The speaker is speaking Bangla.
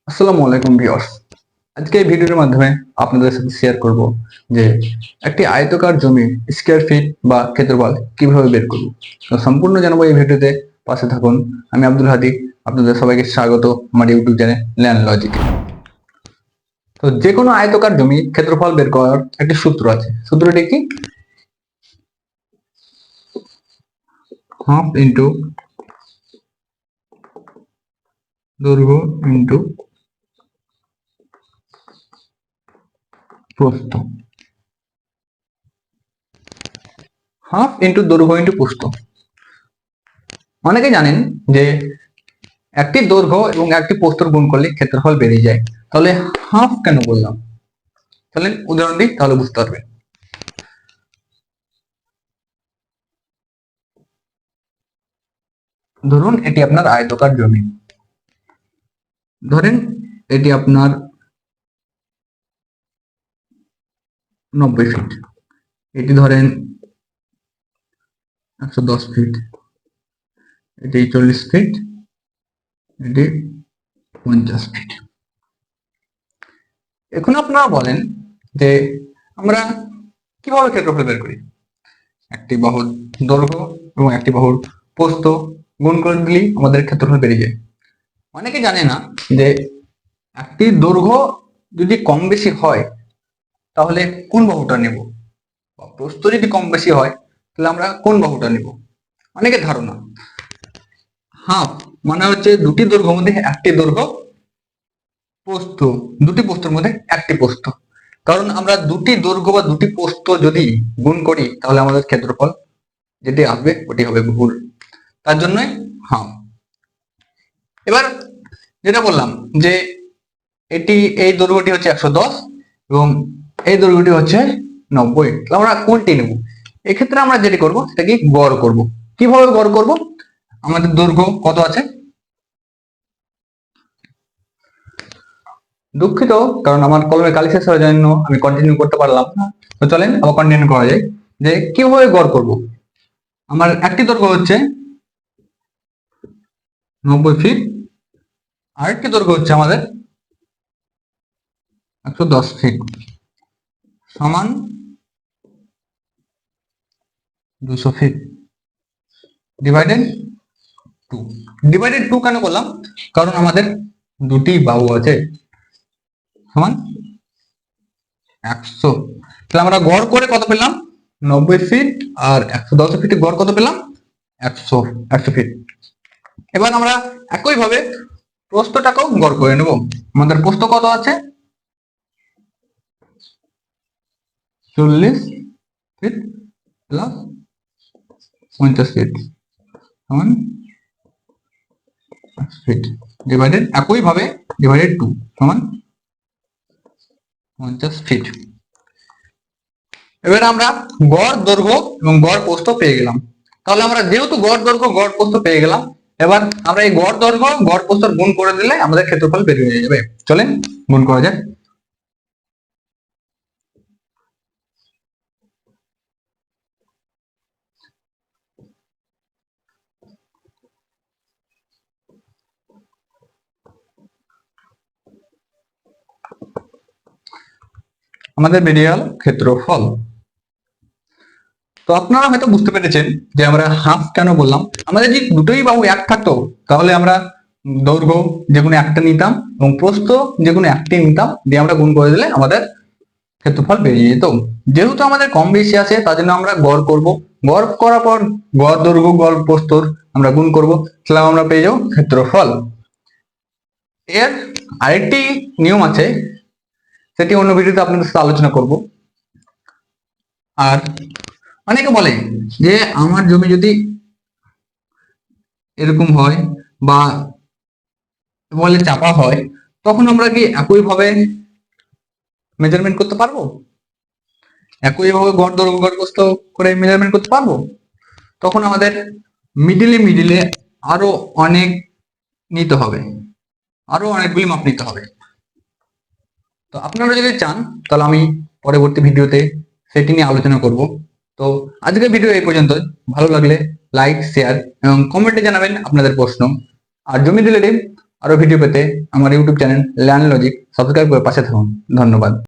আসসালামু আলাইকুম ভিউয়ার্স। আজকে এই ভিডিওর মাধ্যমে আপনাদের সাথে শেয়ার করব যে একটি আয়তাকার জমি স্কয়ার ফিট বা ক্ষেত্রফল কিভাবে বের করব। তো সম্পূর্ণ জানাবো এই ভিডিওতে, পাশে থাকুন। আমি আব্দুল হাদি, আপনাদের সবাইকে স্বাগত আমার ইউটিউব চ্যানেল ল্যান্ড লজিক। তো যে কোনো আয়তাকার জমি ক্ষেত্রফল বের করার একটি সূত্র আছে। সূত্রটি কি? হাফ ইন্টু দৈর্ঘ্য ইন্টু প্রস্থ। হাফ ইন্টু দৈর্ঘ্য ইন্টু প্রস্থ। অনেকে জানেন যে একটি দৈর্ঘ্য এবং একটি প্রস্থর গুণ করলে ক্ষেত্রফল বেরিয়ে যায়। তাহলে হাফ কেন বললাম? তাহলে উদাহরণ দিই, তাহলে বুঝতে পারবেন। ধরুন এটি আপনার আয়তাকার জমি। ধরেন এটি আপনার 90 ফিট, এটি ধরেন 110 ফিট, এটি 40 ফিট, এটি 50 ফিট। এখন আপনারা বলেন যে আমরা কিভাবে ক্ষেত্রফল বের করি? একটি বাহুর দৈর্ঘ্য এবং একটি বাহুর প্রস্থ গুণ করে দিলেই আমাদের ক্ষেত্রফল বেরিয়ে যায়। অনেকে জানে না যে একটি দৈর্ঘ্য যদি কম বেশি হয় তাহলে কোন বাহুটা নেব, বা প্রস্থ যদি কম বেশি হয় তাহলে আমরা কোন বাহুটা নেব। অনেকের ধারণা হাফ মানে হচ্ছে দুটি দৈর্ঘ্যের মধ্যে একটি দৈর্ঘ্য, প্রস্থ দুটি প্রস্থের মধ্যে একটি প্রস্থ। কারণ আমরা দুটি দৈর্ঘ্য বা দুটি প্রস্থ যদি গুণ করি তাহলে আমাদের ক্ষেত্রফল যেটি আসবে ওটি হবে ভুল। তার জন্যই হাফ। এবার যেটা বললাম যে এটি এই দৈর্ঘ্যটি হচ্ছে 110 এবং এই দৈর্ঘ্যটি হচ্ছে 90, তাহলে আমরা কোনটি নেব? এক্ষেত্রে আমরা যেটি করব সেটা কি গড় করব। কিভাবে গড় করব? আমাদের দৈর্ঘ্য কত আছে, দুঃখিত কারণ আমার কলমে কালি শেষ হওয়ার জন্য আমি কন্টিনিউ করতে পারলাম না। তো চলেন আবার কন্টিনিউ করা যায় যে কিভাবে গড় করব। আমার একটি দৈর্ঘ্য হচ্ছে 90 ফিট, আরেকটি দৈর্ঘ্য হচ্ছে আমাদের 110 ফিট, সমান 200 ফিট ডিভাইডেড 2। ডিভাইডেড 2 কেন করলাম? কারণ আমাদের দুটি বাহু আছে, সমান 100। তাহলে আমরা গড় করে কত পেলাম? 90 ফিট আর 110 ফিটের গড় কত পেলাম? 100 ফিট। এবার আমরা একই ভাবে প্রস্থটাকেও গড় করে নেব। আমাদের প্রস্থ কত আছে? 40 ফিট প্লাস 50 ফিট সমান ফিট ডিভাইডেড একই ভাবে ডিভাইডেড 2 সমান 50 ফিট। এবার আমরা গড় দৈর্ঘ্য এবং গড় প্রস্থ পেয়ে গেলাম। তাহলে আমরা যেহেতু গড় দৈর্ঘ্য গড় প্রস্থ পেয়ে গেলাম, এবার আমরা এই গড় দৈর্ঘ্য গড় প্রস্থ গুণ করে দিলে আমাদের ক্ষেত্রফল বেরিয়ে যাবে। চলেন গুণ করা যাক। আমাদের বেরিয়ে গেল ক্ষেত্রফল। তো আপনারা হয়তো বুঝতে পেরেছেন যে আমরা হাফ কেন বললাম। আমাদের যদি দুটোই বাহু এক থাকতো তাহলে আমরা দৈর্ঘ্য যে কোনো একটা নিতাম এবং প্রস্থ যে কোনো একটি নিতাম, দিয়ে আমরা গুণ করে দিলে আমাদের ক্ষেত্রফল বেরিয়ে যেত। যেহেতু আমাদের কম বেশি আছে তার জন্য আমরা গড় করব। গড় করার পর গড় দৈর্ঘ্য গড় প্রস্থর আমরা গুণ করব, তাহলে আমরা পেয়ে যাবো ক্ষেত্রফল। এর আরেকটি নিয়ম আছে, সেটি অন্য ভিডিওতে আপনাদের সাথে আলোচনা করব। আর অনেকে বলে যে আমার জমি যদি এরকম হয় বা বলে চাপা হয়, তখন আমরা কি একইভাবে মেজারমেন্ট করতে পারবো? একইভাবে গড় দৈর্ঘ্য গড় প্রস্থ করে মেজারমেন্ট করতে পারবো? তখন আমাদের মিডিলে মিডিলে আরো অনেক নিতে হবে, আরো অনেকগুলি মাপ নিতে হবে। তো আপনারা যদি চান তাহলে আমি পরবর্তী ভিডিওতে সেটি নিয়ে আলোচনা করব। তো আজকের ভিডিও এই পর্যন্ত। ভালো লাগলে লাইক শেয়ার এবং কমেন্টে জানাবেন আপনাদের প্রশ্ন। আর জমি রিলেটেড আরো ভিডিও পেতে আমার YouTube channel learn logic subscribe করে পাশে থাকুন। ধন্যবাদ।